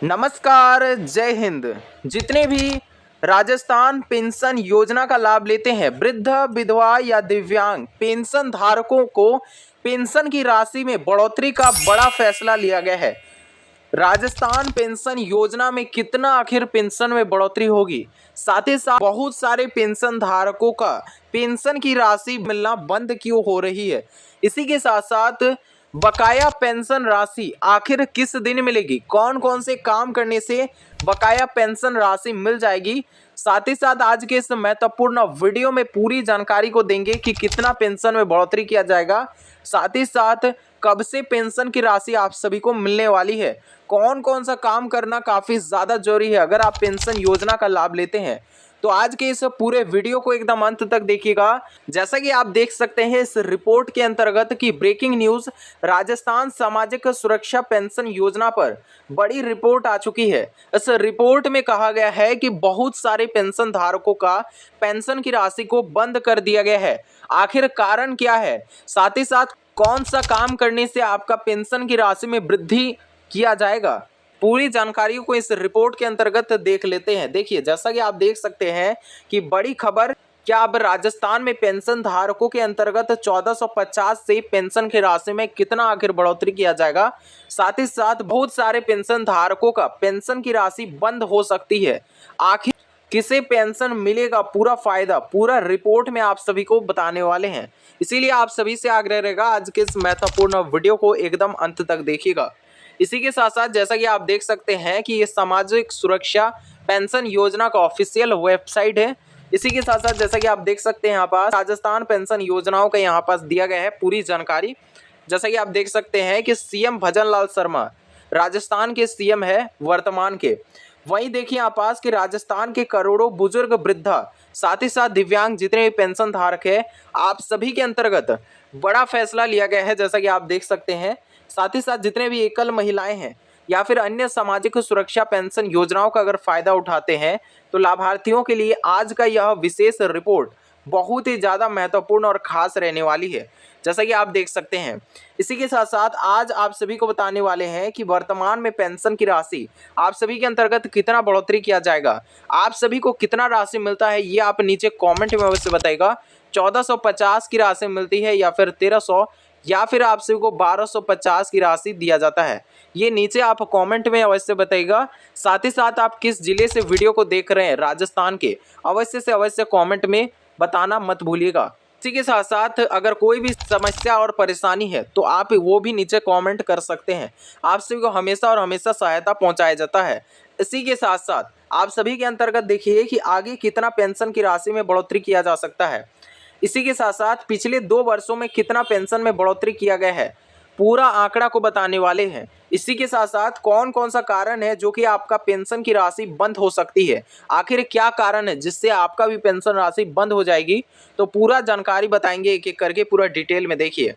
नमस्कार, जय हिंद। जितने भी राजस्थान पेंशन योजना का लाभ लेते हैं, वृद्ध, विधवा या दिव्यांग पेंशन धारकों को पेंशन की राशि में बढ़ोतरी का बड़ा फैसला लिया गया है। राजस्थान पेंशन योजना में कितना आखिर पेंशन में बढ़ोतरी होगी, साथ ही साथ बहुत सारे पेंशन धारकों का पेंशन की राशि मिलना बंद क्यों हो रही है, इसी के साथ साथ बकाया पेंशन राशि आखिर किस दिन मिलेगी, कौन कौन से काम करने से बकाया पेंशन राशि मिल जाएगी, साथ ही साथ आज के इस महत्वपूर्ण वीडियो में पूरी जानकारी को देंगे कि कितना पेंशन में बढ़ोतरी किया जाएगा, साथ ही साथ कब से पेंशन की राशि आप सभी को मिलने वाली है, कौन कौन सा काम करना काफी ज्यादा जरूरी है अगर आप पेंशन योजना का लाभ लेते हैं। तो आज के इस पूरे वीडियो को एकदम अंत तक देखिएगा। जैसा कि आप देख सकते हैं इस रिपोर्ट के अंतर्गत की ब्रेकिंग न्यूज, राजस्थान सामाजिक सुरक्षा पेंशन योजना पर बड़ी रिपोर्ट आ चुकी है। इस रिपोर्ट में कहा गया है कि बहुत सारे पेंशन धारकों का पेंशन की राशि को बंद कर दिया गया है। आखिर कारण क्या है, साथ ही साथ कौन सा काम करने से आपका पेंशन की राशि में वृद्धि किया जाएगा, पूरी जानकारी को इस रिपोर्ट के अंतर्गत देख लेते हैं। देखिए, जैसा कि आप देख सकते हैं कि बड़ी खबर, क्या अब राजस्थान में पेंशन धारकों के अंतर्गत 1450 से पेंशन की राशि में कितना आखिर बढ़ोतरी किया जाएगा, साथ ही साथ बहुत सारे पेंशन धारकों का पेंशन की राशि बंद हो सकती है। आखिर किसे पेंशन मिलेगा, पूरा फायदा पूरा रिपोर्ट में आप सभी को बताने वाले हैं। इसीलिए आप सभी से आग्रह रहेगा आज के इस महत्वपूर्ण वीडियो को एकदम अंत तक देखिएगा। इसी के साथ साथ जैसा कि आप देख सकते हैं कि ये सामाजिक सुरक्षा पेंशन योजना का ऑफिशियल वेबसाइट है। इसी के साथ साथ जैसा कि आप देख सकते हैं यहाँ पास राजस्थान पेंशन योजनाओं का यहाँ पास दिया गया है पूरी जानकारी। जैसा कि आप देख सकते हैं कि सीएम भजन लाल शर्मा राजस्थान के सीएम है वर्तमान के। वहीं देखिए यहाँ पास कि राजस्थान के करोड़ों बुजुर्ग, वृद्धा, साथ ही साथ दिव्यांग जितने भी पेंशन धारक है, आप सभी के अंतर्गत बड़ा फैसला लिया गया है। जैसा कि आप देख सकते हैं, साथ ही साथ जितने भी एकल महिलाएं हैं या फिर अन्य सामाजिक सुरक्षा पेंशन योजनाओं का अगर फायदा उठाते हैं तो लाभार्थियों के लिए आज का यह विशेष रिपोर्ट बहुत ही ज़्यादा महत्वपूर्ण और खास रहने वाली है, जैसा कि आप देख सकते हैं। इसी के साथ साथ आज आप सभी को बताने वाले हैं कि वर्तमान में पेंशन की राशि आप सभी के अंतर्गत कितना बढ़ोतरी किया जाएगा, आप सभी को कितना राशि मिलता है, ये आप नीचे कॉमेंट में अवश्य बताइएगा। 1450 की राशि मिलती है या फिर 1300 या फिर आप सभी को 1250 की राशि दिया जाता है, ये नीचे आप कमेंट में अवश्य बताइएगा। साथ ही साथ आप किस जिले से वीडियो को देख रहे हैं राजस्थान के, अवश्य से अवश्य कमेंट में बताना मत भूलिएगा। इसी के साथ साथ अगर कोई भी समस्या और परेशानी है तो आप वो भी नीचे कमेंट कर सकते हैं, आप सभी को हमेशा और हमेशा सहायता पहुंचाया जाता है। इसी के साथ साथ आप सभी के अंतर्गत देखिए कि आगे कितना पेंशन की राशि में बढ़ोतरी किया जा सकता है। इसी के साथ साथ पिछले 2 वर्षों में कितना पेंशन में बढ़ोतरी किया गया है, पूरा आंकड़ा को बताने वाले हैं। इसी के साथ साथ कौन कौन सा कारण है जो कि आपका पेंशन की राशि बंद हो सकती है, आखिर क्या कारण है जिससे आपका भी पेंशन राशि बंद हो जाएगी, तो पूरा जानकारी बताएंगे एक एक करके, पूरा डिटेल में देखिए।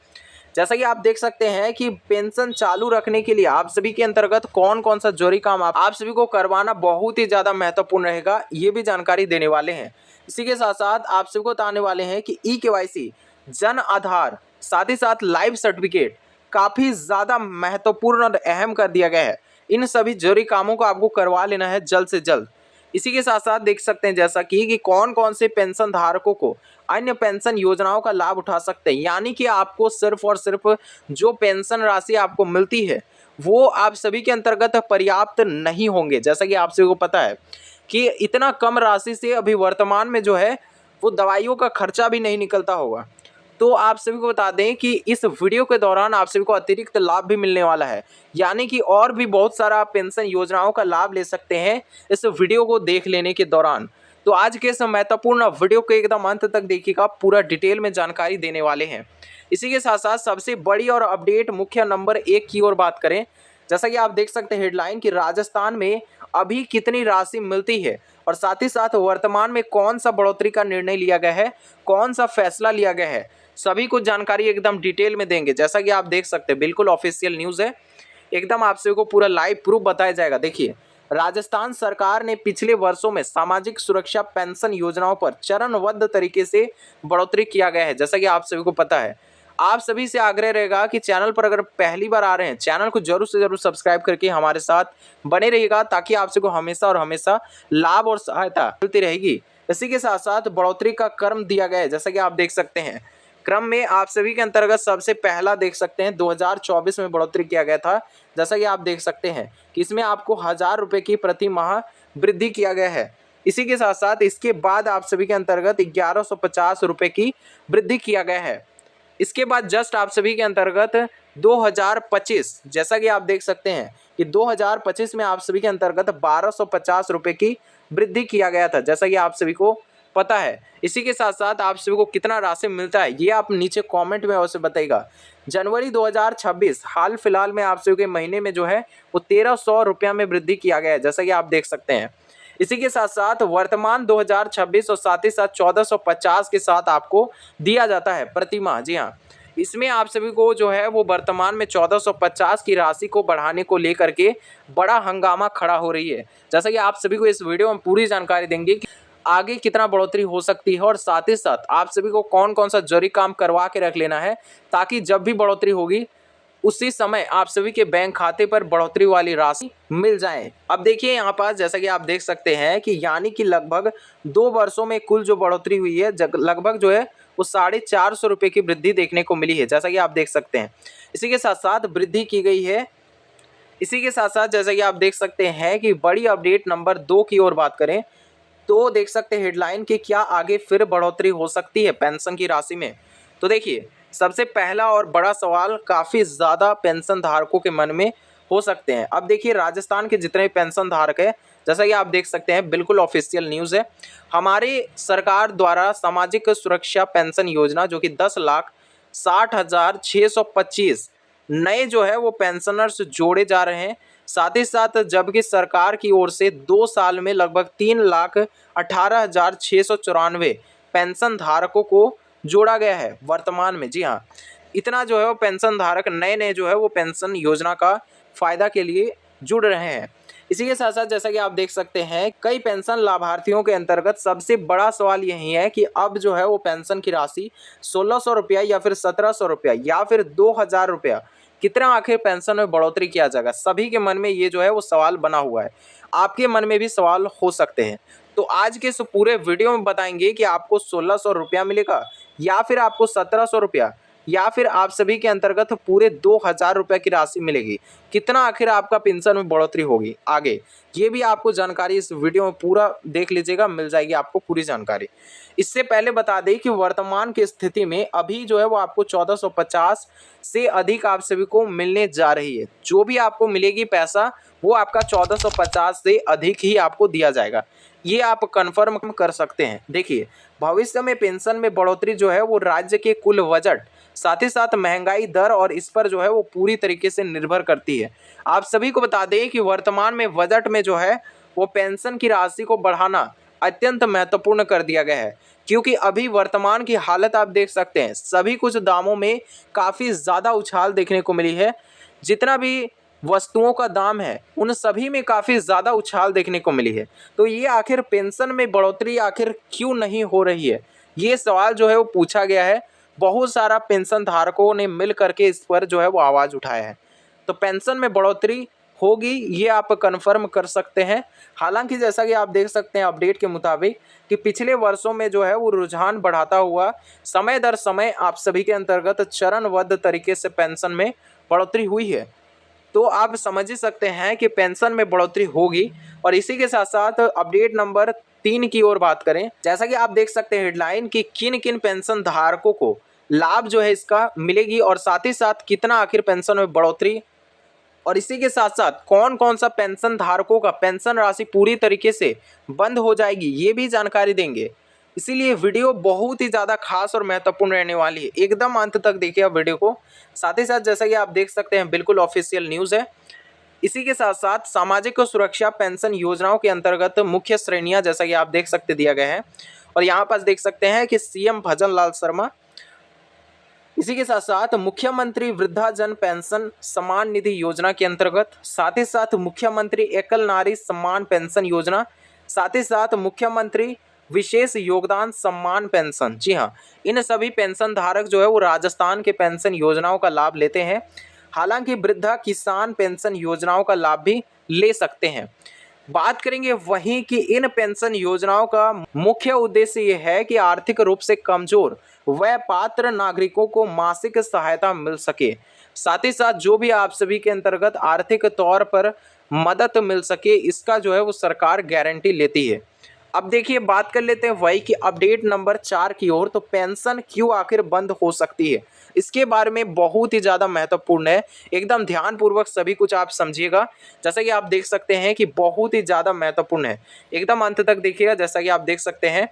जैसा कि आप देख सकते हैं कि पेंशन चालू रखने के लिए आप सभी के अंतर्गत कौन कौन सा जरूरी काम आप सभी को करवाना बहुत ही ज़्यादा महत्वपूर्ण रहेगा, ये भी जानकारी देने वाले हैं। इसी के साथ साथ आप सभी को बताने वाले हैं कि ई-केवाईसी, जन आधार, साथ ही साथ लाइफ सर्टिफिकेट काफ़ी ज़्यादा महत्वपूर्ण और अहम कर दिया गया है। इन सभी जरूरी कामों को आपको करवा लेना है जल्द से जल्द। इसी के साथ साथ देख सकते हैं जैसा कि कौन कौन से पेंशन धारकों को अन्य पेंशन योजनाओं का लाभ उठा सकते हैं, यानी कि आपको सिर्फ और सिर्फ जो पेंशन राशि आपको मिलती है वो आप सभी के अंतर्गत पर्याप्त नहीं होंगे। जैसा कि आप सभी को पता है कि इतना कम राशि से अभी वर्तमान में जो है वो दवाइयों का खर्चा भी नहीं निकलता होगा। तो आप सभी को बता दें कि इस वीडियो के दौरान आप सभी को अतिरिक्त लाभ भी मिलने वाला है, यानी कि और भी बहुत सारा पेंशन योजनाओं का लाभ ले सकते हैं इस वीडियो को देख लेने के दौरान। तो आज के इस महत्वपूर्ण वीडियो को एकदम अंत तक देखिएगा, पूरा डिटेल में जानकारी देने वाले हैं। इसी के साथ साथ सबसे बड़ी और अपडेट मुख्य नंबर 1 की ओर बात करें, जैसा कि आप देख सकते हैं हेडलाइन कि राजस्थान में अभी कितनी राशि मिलती है और साथ ही साथ वर्तमान में कौन सा बढ़ोतरी का निर्णय लिया गया है, कौन सा फैसला लिया गया है, सभी कुछ जानकारी एकदम डिटेल में देंगे। जैसा कि आप देख सकते हैं बिल्कुल ऑफिशियल न्यूज़ है, एकदम आप सभी को पूरा लाइव प्रूफ बताया जाएगा। देखिए, राजस्थान सरकार ने पिछले वर्षों में सामाजिक सुरक्षा पेंशन योजनाओं पर चरणबद्ध तरीके से बढ़ोतरी किया गया है, जैसा कि आप सभी को पता है। आप सभी से आग्रह रहेगा कि चैनल पर अगर पहली बार आ रहे हैं, चैनल को जरूर से जरूर सब्सक्राइब करके हमारे साथ बने रहिएगा, ताकि आप सबको हमेशा और हमेशा लाभ और सहायता मिलती रहेगी। इसी के साथ साथ बढ़ोतरी का क्रम दिया गया है, जैसा कि आप देख सकते हैं। क्रम में आप सभी के अंतर्गत सबसे पहला देख सकते हैं 2024 में बढ़ोतरी किया गया था, जैसा कि आप देख सकते हैं कि इसमें आपको 1000 रुपये की प्रति माह वृद्धि किया गया है। इसी के साथ साथ इसके बाद आप सभी के अंतर्गत 1150 रुपये की वृद्धि किया गया है। इसके बाद जस्ट आप सभी के अंतर्गत 2025, जैसा कि आप देख सकते हैं कि 2025 में आप सभी के अंतर्गत 1250 रुपये की वृद्धि किया गया था, जैसा कि आप सभी को पता है। इसी के साथ साथ आप सभी को कितना राशि मिलता है ये आप नीचे कमेंट में अवश्य बताइएगा। जनवरी 2026 हाल फिलहाल में आप सभी के महीने में जो है वो 1300 रुपया में वृद्धि किया गया है, जैसा कि आप देख सकते हैं। इसी के साथ साथ वर्तमान 2026 और साथ ही साथ 1450 के साथ आपको दिया जाता है प्रति माह। जी हाँ, इसमें आप सभी को जो है वो वर्तमान में 1450 की राशि को बढ़ाने को लेकर के बड़ा हंगामा खड़ा हो रही है। जैसा कि आप सभी को इस वीडियो में पूरी जानकारी देंगे कि आगे कितना बढ़ोतरी हो सकती है और साथ ही साथ आप सभी को कौन कौन सा जरूरी काम करवा के रख लेना है, ताकि जब भी बढ़ोतरी होगी उसी समय आप सभी के बैंक खाते पर बढ़ोतरी वाली राशि मिल जाए। अब देखिए यहाँ पास जैसा कि आप देख सकते हैं कि यानी कि लगभग 2 वर्षों में कुल जो बढ़ोतरी हुई है लगभग जो है वो 450 रुपये की वृद्धि देखने को मिली है, जैसा कि आप देख सकते हैं। इसी के साथ साथ वृद्धि की गई है। इसी के साथ साथ जैसा कि आप देख सकते हैं कि बड़ी अपडेट नंबर 2 की ओर बात करें तो देख सकते हैं हेडलाइन कि क्या आगे फिर बढ़ोतरी हो सकती है पेंशन की राशि में। तो देखिए सबसे पहला और बड़ा सवाल काफ़ी ज़्यादा पेंशन धारकों के मन में हो सकते हैं। अब देखिए राजस्थान के जितने पेंशन धारक हैं, जैसा कि आप देख सकते हैं बिल्कुल ऑफिशियल न्यूज़ है, हमारी सरकार द्वारा सामाजिक सुरक्षा पेंशन योजना जो कि 10,60,625 नए जो है वो पेंशनर्स जोड़े जा रहे हैं। साथ ही साथ जबकि सरकार की ओर से 2 साल में लगभग 3,18,694 पेंशन धारकों को जोड़ा गया है वर्तमान में। जी हाँ, इतना जो है वो पेंशन धारक नए नए जो है वो पेंशन योजना का फायदा के लिए जुड़ रहे हैं। इसी के साथ साथ जैसा कि आप देख सकते हैं कई पेंशन लाभार्थियों के अंतर्गत सबसे बड़ा सवाल यही है कि अब जो है वो पेंशन की राशि 1600 रुपया या फिर 1700 रुपया या फिर 2000 रुपया कितना आखिर पेंशन में बढ़ोतरी किया जाएगा। सभी के मन में ये जो है वो सवाल बना हुआ है, आपके मन में भी सवाल हो सकते हैं। तो आज के इस पूरे वीडियो में बताएंगे कि आपको 1600 रुपया मिलेगा या फिर आपको 1700 रुपया या फिर आप सभी के अंतर्गत पूरे 2000 रुपये की राशि मिलेगी, कितना आखिर आपका पेंशन में बढ़ोतरी होगी आगे, ये भी आपको जानकारी इस वीडियो में पूरा देख लीजिएगा, मिल जाएगी आपको पूरी जानकारी। इससे पहले बता दें कि वर्तमान की स्थिति में अभी जो है वो आपको 1450 से अधिक आप सभी को मिलने जा रही है। जो भी आपको मिलेगी पैसा वो आपका 1450 से अधिक ही आपको दिया जाएगा, ये आप कंफर्म कर सकते हैं। देखिए भविष्य में पेंशन में बढ़ोतरी जो है वो राज्य के कुल बजट साथ ही साथ महंगाई दर और इस पर जो है वो पूरी तरीके से निर्भर करती है। आप सभी को बता दें कि वर्तमान में बजट में जो है वो पेंशन की राशि को बढ़ाना अत्यंत महत्वपूर्ण कर दिया गया है, क्योंकि अभी वर्तमान की हालत आप देख सकते हैं सभी कुछ दामों में काफ़ी ज़्यादा उछाल देखने को मिली है। जितना भी वस्तुओं का दाम है उन सभी में काफ़ी ज़्यादा उछाल देखने को मिली है। तो ये आखिर पेंशन में बढ़ोतरी आखिर क्यों नहीं हो रही है, ये सवाल जो है वो पूछा गया है। बहुत सारा पेंशन धारकों ने मिल करके इस पर जो है वो आवाज़ उठाया है। तो पेंशन में बढ़ोतरी होगी ये आप कन्फर्म कर सकते हैं। हालांकि जैसा कि आप देख सकते हैं अपडेट के मुताबिक कि पिछले वर्षों में जो है वो रुझान बढ़ाता हुआ समय दर समय आप सभी के अंतर्गत चरणबद्ध तरीके से पेंशन में बढ़ोतरी हुई है। तो आप समझ ही सकते हैं कि पेंशन में बढ़ोतरी होगी। और इसी के साथ साथ अपडेट नंबर 3 की ओर बात करें, जैसा कि आप देख सकते हैं हेडलाइन कि किन किन पेंशन धारकों को लाभ जो है इसका मिलेगी और साथ ही साथ कितना आखिर पेंशन में बढ़ोतरी, और इसी के साथ साथ कौन कौन सा पेंशन धारकों का पेंशन राशि पूरी तरीके से बंद हो जाएगी ये भी जानकारी देंगे। इसीलिए वीडियो बहुत ही ज़्यादा खास और महत्वपूर्ण रहने वाली है, एकदम अंत तक देखिए आप वीडियो को। साथ ही साथ जैसा कि आप देख सकते हैं बिल्कुल ऑफिशियल न्यूज़ है। इसी के साथ साथ सामाजिक सुरक्षा पेंशन योजनाओं के अंतर्गत मुख्य श्रेणियां जैसा कि आप देख सकते दिया गया है। और यहाँ पर देख सकते हैं कि सीएम भजन लाल शर्मा, इसी के साथ साथ मुख्यमंत्री वृद्धाजन पेंशन सम्मान निधि योजना के अंतर्गत, साथ ही साथ मुख्यमंत्री एकल नारी सम्मान पेंशन योजना, साथ ही साथ मुख्यमंत्री विशेष योगदान सम्मान पेंशन। जी हाँ, इन सभी पेंशन धारक जो है वो राजस्थान के पेंशन योजनाओं का लाभ लेते हैं। हालांकि वृद्धा किसान पेंशन योजनाओं का लाभ भी ले सकते हैं। बात करेंगे वहीं कि इन पेंशन योजनाओं का मुख्य उद्देश्य ये है कि आर्थिक रूप से कमजोर व पात्र नागरिकों को मासिक सहायता मिल सके, साथ ही साथ जो भी आप सभी के अंतर्गत आर्थिक तौर पर मदद मिल सके, इसका जो है वो सरकार गारंटी लेती है। अब देखिए बात कर लेते हैं वही कि अपडेट नंबर 4 की ओर। तो पेंशन क्यों आखिर बंद हो सकती है, इसके बारे में बहुत ही ज़्यादा महत्वपूर्ण है, एकदम ध्यानपूर्वक सभी कुछ आप समझिएगा। जैसा कि आप देख सकते हैं कि बहुत ही ज़्यादा महत्वपूर्ण है, एकदम अंत तक देखिएगा। जैसा कि आप देख सकते हैं,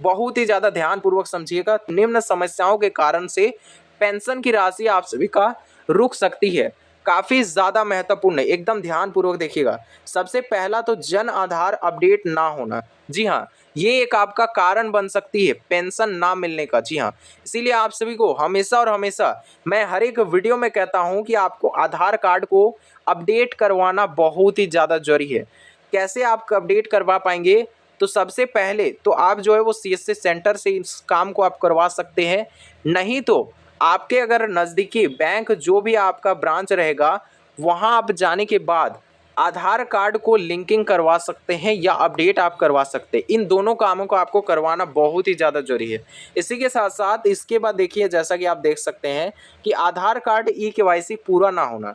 बहुत ही ज़्यादा ध्यानपूर्वक समझिएगा। निम्न समस्याओं के कारण से पेंशन की राशि आप सभी का रुक सकती है, काफ़ी ज़्यादा महत्वपूर्ण है, एकदम ध्यानपूर्वक देखिएगा। सबसे पहला तो जन आधार अपडेट ना होना। जी हाँ, ये एक आपका कारण बन सकती है पेंशन ना मिलने का। जी हाँ, इसीलिए आप सभी को हमेशा और हमेशा मैं हर एक वीडियो में कहता हूँ कि आपको आधार कार्ड को अपडेट करवाना बहुत ही ज़्यादा जरूरी है। कैसे आप अपडेट करवा पाएंगे? तो सबसे पहले तो आप जो है वो सीएससी सेंटर से इस काम को आप करवा सकते हैं, नहीं तो आपके अगर नज़दीकी बैंक जो भी आपका ब्रांच रहेगा वहाँ आप जाने के बाद आधार कार्ड को लिंकिंग करवा सकते हैं या अपडेट आप करवा सकते हैं। इन दोनों कामों को आपको करवाना बहुत ही ज़्यादा जरूरी है। इसी के साथ साथ इसके बाद देखिए, जैसा कि आप देख सकते हैं कि आधार कार्ड ई-केवाईसी पूरा ना होना।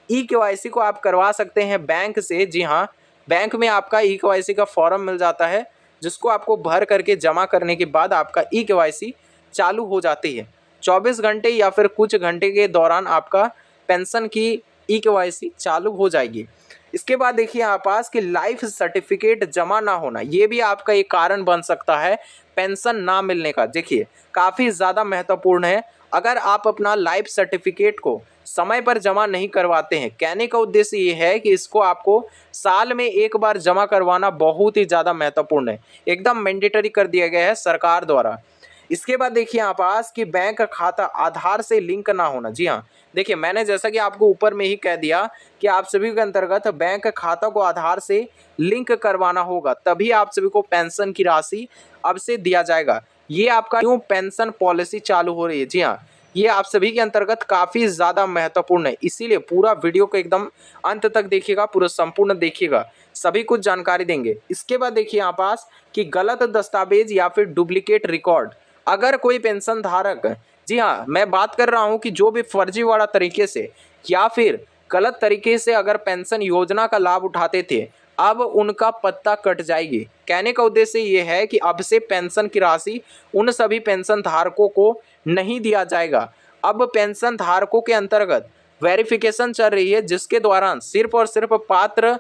ई-केवाईसी को आप करवा सकते हैं बैंक से। जी हाँ, बैंक में आपका ई-केवाईसी का फॉर्म मिल जाता है, जिसको आपको भर करके जमा करने के बाद आपका ई-केवाईसी चालू हो जाती है। 24 घंटे या फिर कुछ घंटे के दौरान आपका पेंशन की ई-केवाईसी चालू हो जाएगी। इसके बाद देखिए आप पास कि लाइफ सर्टिफिकेट जमा ना होना, ये भी आपका एक कारण बन सकता है पेंशन ना मिलने का। देखिए काफ़ी ज़्यादा महत्वपूर्ण है। अगर आप अपना लाइफ सर्टिफिकेट को समय पर जमा नहीं करवाते हैं, कहने का उद्देश्य ये है कि इसको आपको साल में एक बार जमा करवाना बहुत ही ज़्यादा महत्वपूर्ण है, एकदम मैंडेटरी कर दिया गया है सरकार द्वारा। इसके बाद देखिए आप पास कि बैंक खाता आधार से लिंक ना होना। जी हाँ, देखिए मैंने जैसा कि आपको ऊपर में ही कह दिया कि आप सभी के अंतर्गत बैंक खाता को आधार से लिंक करवाना होगा, तभी आप सभी को पेंशन की राशि अब से दिया जाएगा। ये आपका न्यू पेंशन पॉलिसी चालू हो रही है। जी हाँ, ये आप सभी के अंतर्गत काफ़ी ज़्यादा महत्वपूर्ण है, इसीलिए पूरा वीडियो को एकदम अंत तक देखिएगा, पूरा संपूर्ण देखिएगा, सभी कुछ जानकारी देंगे। इसके बाद देखिए यहाँ पास कि गलत दस्तावेज या फिर डुप्लीकेट रिकॉर्ड, अगर कोई पेंशन धारक, जी हाँ मैं बात कर रहा हूँ कि जो भी फर्जीवाड़ा तरीके से या फिर गलत तरीके से अगर पेंशन योजना का लाभ उठाते थे, अब उनका पत्ता कट जाएगी। कहने का उद्देश्य ये है कि अब से पेंशन की राशि उन सभी पेंशन धारकों को नहीं दिया जाएगा। अब पेंशन धारकों के अंतर्गत वेरिफिकेशन चल रही है, जिसके दौरान सिर्फ और सिर्फ पात्र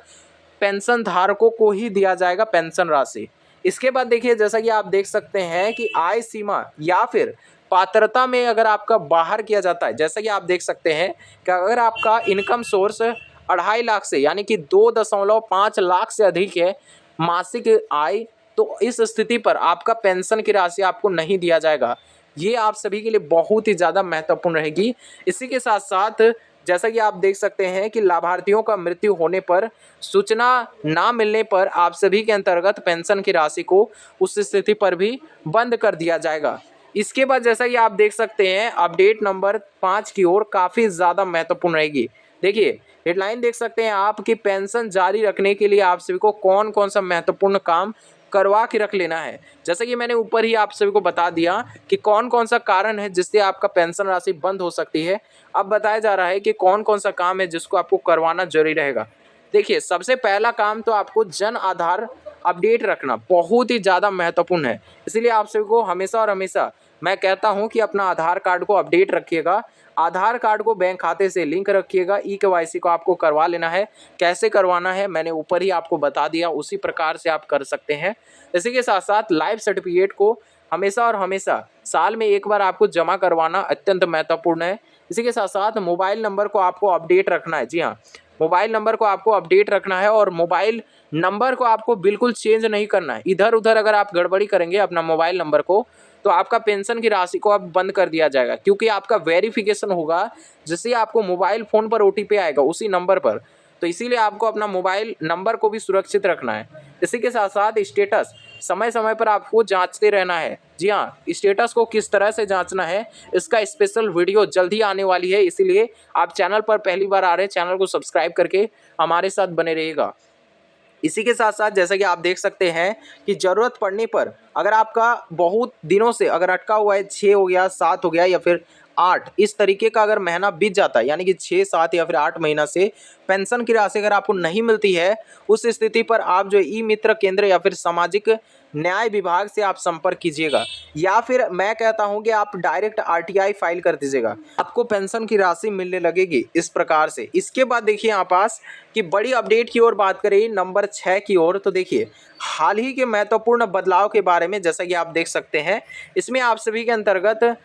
पेंशन धारकों को ही दिया जाएगा पेंशन राशि। इसके बाद देखिए, जैसा कि आप देख सकते हैं कि आय सीमा या फिर पात्रता में अगर आपका बाहर किया जाता है, जैसा कि आप देख सकते हैं कि अगर आपका इनकम सोर्स 2.5 लाख से यानी कि 2.5 लाख से अधिक है मासिक आय, तो इस स्थिति पर आपका पेंशन की राशि आपको नहीं दिया जाएगा। ये आप सभी के लिए बहुत ही ज़्यादा महत्वपूर्ण रहेगी। इसी के साथ साथ जैसा कि आप देख सकते हैं कि लाभार्थियों का मृत्यु होने पर सूचना ना मिलने पर आप सभी के अंतर्गत पेंशन की राशि को उस स्थिति पर भी बंद कर दिया जाएगा। इसके बाद जैसा कि आप देख सकते हैं अपडेट नंबर 5 की ओर, काफ़ी ज़्यादा महत्वपूर्ण रहेगी। देखिए हेडलाइन देख सकते हैं आप कि पेंशन जारी रखने के लिए आप सभी को कौन कौन सा महत्वपूर्ण काम करवा के रख लेना है। जैसा कि मैंने ऊपर ही आप सभी को बता दिया कि कौन कौन सा कारण है जिससे आपका पेंशन राशि बंद हो सकती है। अब बताया जा रहा है कि कौन कौन सा काम है जिसको आपको करवाना जरूरी रहेगा। देखिए सबसे पहला काम तो आपको जन आधार अपडेट रखना बहुत ही ज़्यादा महत्वपूर्ण है, इसलिए आप सभी को हमेशा और हमेशा मैं कहता हूं कि अपना आधार कार्ड को अपडेट रखिएगा। आधार कार्ड को बैंक खाते से लिंक रखिएगा। ई-केवाईसी को आपको करवा लेना है। कैसे करवाना है मैंने ऊपर ही आपको बता दिया, उसी प्रकार से आप कर सकते हैं। इसी के साथ साथ लाइफ सर्टिफिकेट को हमेशा और हमेशा साल में एक बार आपको जमा करवाना अत्यंत महत्वपूर्ण है। इसी के साथ साथ मोबाइल नंबर को आपको अपडेट रखना है। जी हाँ, मोबाइल नंबर को आपको अपडेट रखना है और मोबाइल नंबर को आपको बिल्कुल चेंज नहीं करना है। इधर उधर अगर आप गड़बड़ी करेंगे अपना मोबाइल नंबर को, तो आपका पेंशन की राशि को अब बंद कर दिया जाएगा, क्योंकि आपका वेरिफिकेशन होगा जिससे आपको मोबाइल फ़ोन पर ओटीपी आएगा उसी नंबर पर। तो इसीलिए आपको अपना मोबाइल नंबर को भी सुरक्षित रखना है। इसी के साथ साथ स्टेटस समय समय पर आपको जांचते रहना है। जी हाँ, स्टेटस को किस तरह से जांचना है इसका स्पेशल वीडियो जल्द ही आने वाली है, इसीलिए आप चैनल पर पहली बार आ रहे हैं, चैनल को सब्सक्राइब करके हमारे साथ बने रहिएगा। इसी के साथ साथ जैसा कि आप देख सकते हैं कि ज़रूरत पड़ने पर अगर आपका बहुत दिनों से अगर अटका हुआ है, 6 हो गया, 7 हो गया या फिर 8, इस तरीके का अगर महीना बीत जाता है, यानी कि 6, 7 या फिर 8 महीना से पेंशन की राशि अगर आपको नहीं मिलती है, उस स्थिति पर आप जो ई मित्र केंद्र या फिर सामाजिक न्याय विभाग से आप संपर्क कीजिएगा, या फिर मैं कहता हूं कि आप डायरेक्ट आरटीआई फाइल कर दीजिएगा, आपको पेंशन की राशि मिलने लगेगी इस प्रकार से। इसके बाद देखिए यहाँ पास कि बड़ी अपडेट की ओर बात करें नंबर 6 की ओर, तो देखिए हाल ही के महत्वपूर्ण बदलाव के बारे में जैसा कि आप देख सकते हैं, इसमें आप सभी के अंतर्गत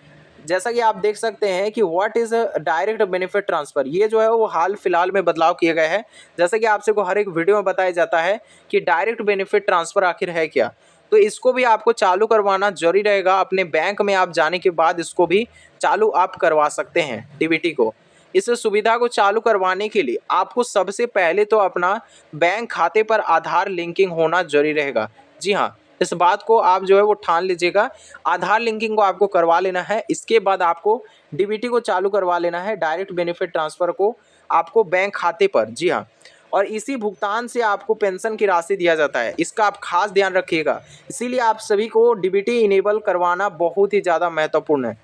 जैसा कि आप देख सकते हैं कि what is direct benefit transfer, ये जो है वो हाल फिलहाल में बदलाव किए गए हैं। जैसा कि आपसे को हर एक वीडियो में बताया जाता है कि डायरेक्ट बेनिफिट ट्रांसफर आखिर है क्या, तो इसको भी आपको चालू करवाना जरूरी रहेगा। अपने बैंक में आप जाने के बाद इसको भी चालू आप करवा सकते हैं डीबीटी को। इस सुविधा को चालू करवाने के लिए आपको सबसे पहले तो अपना बैंक खाते पर आधार लिंकिंग होना जरूरी रहेगा। जी हाँ, इस बात को आप जो है वो ठान लीजिएगा, आधार लिंकिंग को आपको करवा लेना है। इसके बाद आपको डीबीटी को चालू करवा लेना है, डायरेक्ट बेनिफिट ट्रांसफ़र को आपको बैंक खाते पर। जी हाँ, और इसी भुगतान से आपको पेंशन की राशि दिया जाता है, इसका आप खास ध्यान रखिएगा। इसीलिए आप सभी को डीबीटी इनेबल करवाना बहुत ही ज़्यादा महत्वपूर्ण है।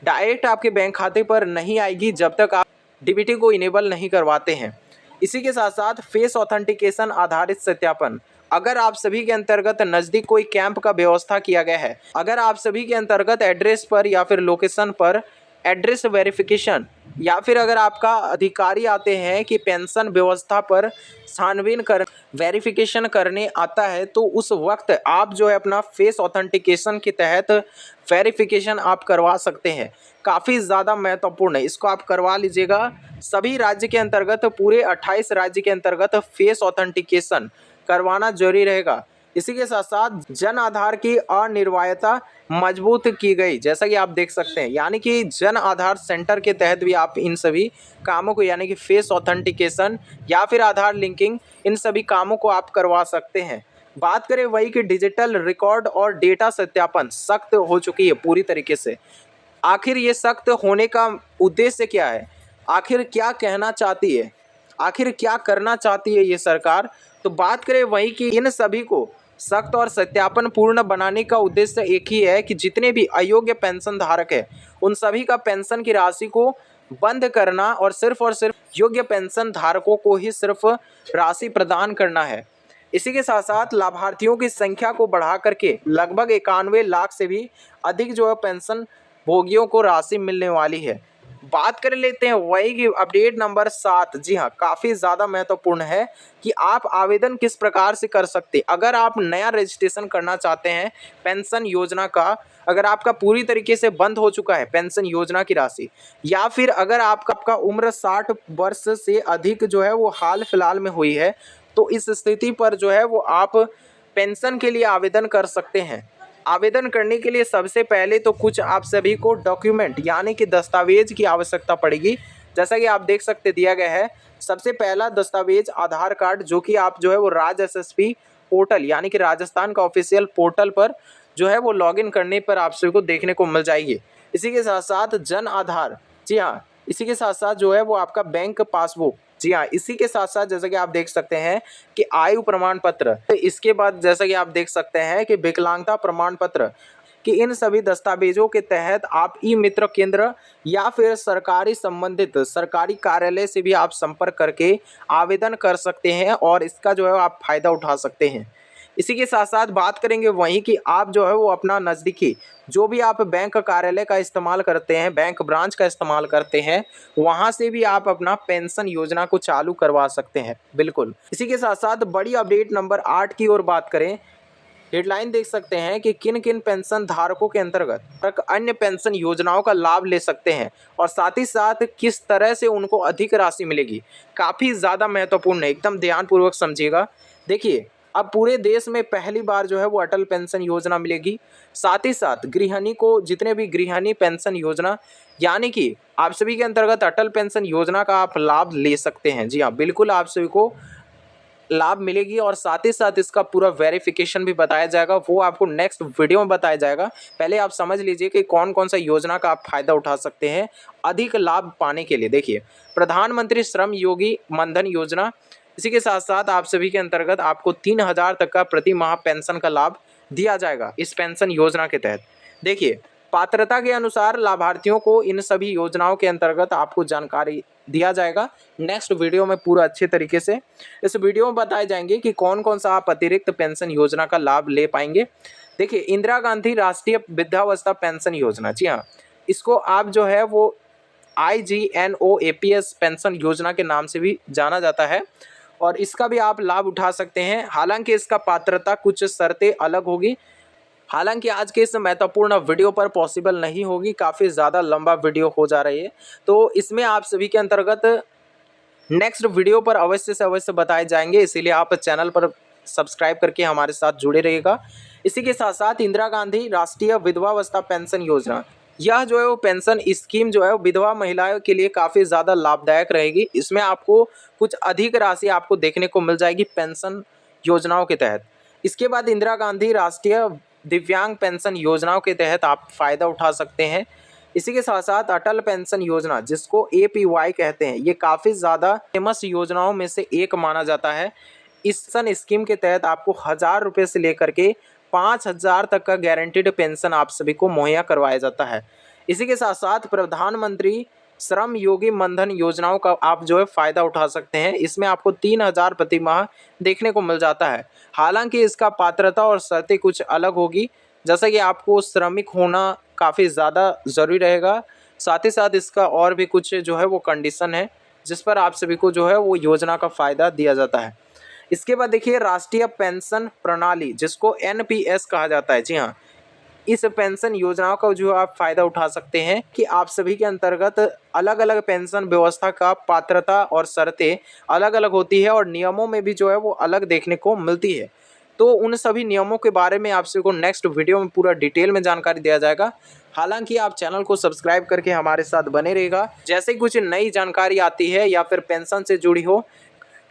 डायरेक्ट आपके बैंक खाते पर नहीं आएगी जब तक आप डीबीटी को इनेबल नहीं करवाते हैं। इसी के साथ साथ फेस ऑथेंटिकेशन आधारित सत्यापन, अगर आप सभी के अंतर्गत नज़दीक कोई कैंप का व्यवस्था किया गया है, अगर आप सभी के अंतर्गत एड्रेस पर या फिर लोकेशन पर एड्रेस वेरिफिकेशन, या फिर अगर आपका अधिकारी आते हैं कि पेंशन व्यवस्था पर छानबीन कर वेरिफिकेशन करने आता है, तो उस वक्त आप जो है अपना फेस ऑथेंटिकेशन के तहत वेरिफिकेशन आप करवा सकते हैं। काफ़ी ज़्यादा महत्वपूर्ण है, इसको आप करवा लीजिएगा। सभी राज्य के अंतर्गत, पूरे 28 राज्य के अंतर्गत फेस ऑथेंटिकेशन करवाना जरूरी रहेगा। इसी के साथ साथ जन आधार की अनिवार्यता मजबूत की गई, जैसा कि आप देख सकते हैं, यानी कि जन आधार सेंटर के तहत भी आप इन सभी कामों को, यानी कि फेस ऑथेंटिकेशन या फिर आधार लिंकिंग, इन सभी कामों को आप करवा सकते हैं। बात करें वही कि डिजिटल रिकॉर्ड और डेटा सत्यापन सख्त हो चुकी है पूरी तरीके से। आखिर ये सख्त होने का उद्देश्य क्या है, आखिर क्या कहना चाहती है, आखिर क्या करना चाहती है ये सरकार, तो बात करें वही कि इन सभी को सख्त और सत्यापन पूर्ण बनाने का उद्देश्य एक ही है कि जितने भी अयोग्य पेंशन धारक है उन सभी का पेंशन की राशि को बंद करना और सिर्फ योग्य पेंशन धारकों को ही सिर्फ राशि प्रदान करना है। इसी के साथ साथ लाभार्थियों की संख्या को बढ़ा करके लगभग 91 लाख से भी अधिक जो है पेंशन भोगियों को राशि मिलने वाली है। बात कर लेते हैं वही की अपडेट नंबर 7। जी हाँ, काफ़ी ज़्यादा महत्वपूर्ण है कि आप आवेदन किस प्रकार से कर सकते हैं। अगर आप नया रजिस्ट्रेशन करना चाहते हैं पेंशन योजना का, अगर आपका पूरी तरीके से बंद हो चुका है पेंशन योजना की राशि, या फिर अगर आपका उम्र 60 वर्ष से अधिक जो है वो हाल फिलहाल में हुई है, तो इस स्थिति पर जो है वो आप पेंशन के लिए आवेदन कर सकते हैं। आवेदन करने के लिए सबसे पहले तो कुछ आप सभी को डॉक्यूमेंट यानी कि दस्तावेज की आवश्यकता पड़ेगी। जैसा कि आप देख सकते दिया गया है, सबसे पहला दस्तावेज आधार कार्ड, जो कि आप जो है वो राज्य एसएसपी पोर्टल यानी कि राजस्थान का ऑफिशियल पोर्टल पर जो है वो लॉगिन करने पर आप सभी को देखने को मिल जाएगी। इसी के साथ साथ जन आधार, जी हाँ, इसी के साथ साथ जो है वो आपका बैंक पासबुक, जी हाँ, इसी के साथ साथ जैसा कि आप देख सकते हैं कि आयु प्रमाण पत्र, इसके बाद जैसा कि आप देख सकते हैं कि विकलांगता प्रमाण पत्र, कि इन सभी दस्तावेजों के तहत आप ई मित्र केंद्र या फिर सरकारी संबंधित सरकारी कार्यालय से भी आप संपर्क करके आवेदन कर सकते हैं और इसका जो है आप फायदा उठा सकते हैं। इसी के साथ साथ बात करेंगे वहीं कि आप जो है वो अपना नज़दीकी जो भी आप बैंक कार्यालय का इस्तेमाल करते हैं, बैंक ब्रांच का इस्तेमाल करते हैं, वहां से भी आप अपना पेंशन योजना को चालू करवा सकते हैं। बिल्कुल। इसी के साथ साथ बड़ी अपडेट नंबर 8 की ओर बात करें, हेडलाइन देख सकते हैं कि किन किन पेंशन धारकों के अंतर्गत अन्य पेंशन योजनाओं का लाभ ले सकते हैं और साथ ही साथ किस तरह से उनको अधिक राशि मिलेगी। काफ़ी ज़्यादा महत्वपूर्ण है, एकदम ध्यानपूर्वक समझिएगा। देखिए, अब पूरे देश में पहली बार जो है वो अटल पेंशन योजना मिलेगी। साथ ही साथ गृहिणी को, जितने भी गृहिणी पेंशन योजना, यानी कि आप सभी के अंतर्गत अटल पेंशन योजना का आप लाभ ले सकते हैं। जी हाँ, बिल्कुल, आप सभी को लाभ मिलेगी और साथ ही साथ इसका पूरा वेरिफिकेशन भी बताया जाएगा, वो आपको नेक्स्ट वीडियो में बताया जाएगा। पहले आप समझ लीजिए कि कौन कौन सा योजना का आप फायदा उठा सकते हैं अधिक लाभ पाने के लिए। देखिए, प्रधानमंत्री श्रम योगी मनधन योजना, इसी के साथ साथ आप सभी के अंतर्गत आपको 3,000 तक का प्रति माह पेंशन का लाभ दिया जाएगा इस पेंशन योजना के तहत। देखिए, पात्रता के अनुसार लाभार्थियों को इन सभी योजनाओं के अंतर्गत आपको जानकारी दिया जाएगा। नेक्स्ट वीडियो में पूरा अच्छे तरीके से इस वीडियो में बताए जाएंगे कि कौन कौन सा आप अतिरिक्त पेंशन योजना का लाभ ले पाएंगे। देखिए, इंदिरा गांधी राष्ट्रीय वृद्धावस्था पेंशन योजना, जी हाँ, इसको आप जो है वो IGNOAPS पेंशन योजना के नाम से भी जाना जाता है और इसका भी आप लाभ उठा सकते हैं। हालांकि इसका पात्रता कुछ शर्तें अलग होगी। हालांकि आज के इस महत्वपूर्ण वीडियो पर पॉसिबल नहीं होगी, काफ़ी ज़्यादा लंबा वीडियो हो जा रही है, तो इसमें आप सभी के अंतर्गत नेक्स्ट वीडियो पर अवश्य से अवश्य बताए जाएंगे, इसीलिए आप चैनल पर सब्सक्राइब करके हमारे साथ जुड़े रहिएगा। इसी के साथ साथ इंदिरा गांधी राष्ट्रीय विधवावस्था पेंशन योजना, यह जो है वो पेंशन स्कीम जो है वो विधवा महिलाओं के लिए काफ़ी ज़्यादा लाभदायक रहेगी। इसमें आपको कुछ अधिक राशि आपको देखने को मिल जाएगी पेंशन योजनाओं के तहत। इसके बाद इंदिरा गांधी राष्ट्रीय दिव्यांग पेंशन योजनाओं के तहत आप फ़ायदा उठा सकते हैं। इसी के साथ साथ अटल पेंशन योजना, जिसको APY कहते हैं, ये काफ़ी ज़्यादा फेमस योजनाओं में से एक माना जाता है। इस स्कीम के तहत आपको 1,000 रुपये से लेकर के 5,000 तक का गारंटीड पेंशन आप सभी को मुहैया करवाया जाता है। इसी के साथ साथ प्रधानमंत्री श्रम योगी मनधन योजनाओं का आप जो है फ़ायदा उठा सकते हैं। इसमें आपको 3,000 प्रति माह देखने को मिल जाता है। हालांकि इसका पात्रता और शर्तें कुछ अलग होगी, जैसा कि आपको श्रमिक होना काफ़ी ज़्यादा ज़रूरी रहेगा। साथ ही साथ इसका और भी कुछ जो है वो कंडीशन है जिस पर आप सभी को जो है वो योजना का फ़ायदा दिया जाता है। इसके बाद देखिए, राष्ट्रीय पेंशन प्रणाली, जिसको NPS कहा जाता है, जी हाँ, इस पेंशन योजनाओं का जो आप फ़ायदा उठा सकते हैं कि आप सभी के अंतर्गत अलग अलग पेंशन व्यवस्था का पात्रता और शर्तें अलग अलग होती है और नियमों में भी जो है वो अलग देखने को मिलती है। तो उन सभी नियमों के बारे में आप सभी को नेक्स्ट वीडियो में पूरा डिटेल में जानकारी दिया जाएगा। हालांकि आप चैनल को सब्सक्राइब करके हमारे साथ बने रहेगा। जैसे कुछ नई जानकारी आती है या फिर पेंशन से जुड़ी हो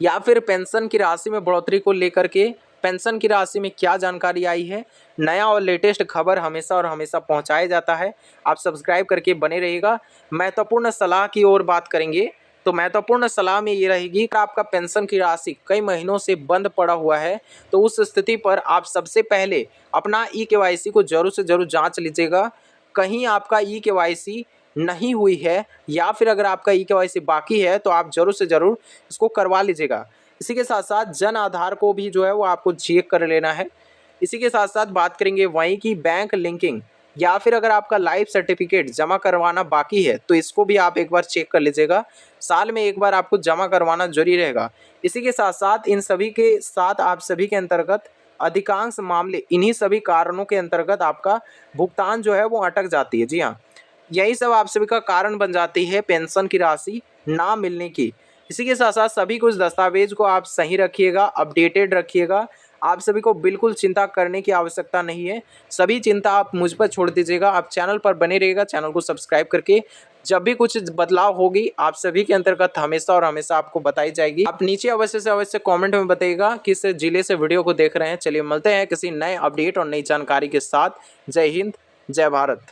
या फिर पेंशन की राशि में बढ़ोतरी को लेकर के पेंशन की राशि में क्या जानकारी आई है, नया और लेटेस्ट खबर हमेशा और हमेशा पहुंचाया जाता है। आप सब्सक्राइब करके बने रहिएगा। महत्वपूर्ण सलाह की ओर बात करेंगे तो महत्वपूर्ण सलाह में ये रहेगी कि आपका पेंशन की राशि कई महीनों से बंद पड़ा हुआ है, तो उस स्थिति पर आप सबसे पहले अपना EKYC को जरूर से जरूर जाँच लीजिएगा। कहीं आपका EKYC नहीं हुई है या फिर अगर आपका EKYC बाकी है तो आप जरूर से जरूर इसको करवा लीजिएगा। इसी के साथ साथ जन आधार को भी जो है वो आपको चेक कर लेना है। इसी के साथ साथ बात करेंगे वहीं की बैंक लिंकिंग या फिर अगर आपका लाइफ सर्टिफिकेट जमा करवाना बाकी है तो इसको भी आप एक बार चेक कर लीजिएगा। साल में एक बार आपको जमा करवाना जरूरी रहेगा। इसी के साथ साथ इन सभी के साथ आप सभी के अंतर्गत अधिकांश मामले इन्हीं सभी कारणों के अंतर्गत आपका भुगतान जो है वो अटक जाती है। जी हाँ, यही सब आप सभी का कारण बन जाती है पेंशन की राशि ना मिलने की। इसी के साथ साथ सभी कुछ दस्तावेज को आप सही रखिएगा, अपडेटेड रखिएगा। आप सभी को बिल्कुल चिंता करने की आवश्यकता नहीं है, सभी चिंता आप मुझ पर छोड़ दीजिएगा। आप चैनल पर बने रहिएगा, चैनल को सब्सक्राइब करके जब भी कुछ बदलाव होगी आप सभी के अंतर्गत हमेशा और हमेशा आपको बताई जाएगी। आप नीचे अवश्य से अवश्य कमेंट में बताइएगा किस जिले से वीडियो को देख रहे हैं। चलिए मिलते हैं किसी नए अपडेट और नई जानकारी के साथ। जय हिंद, जय भारत।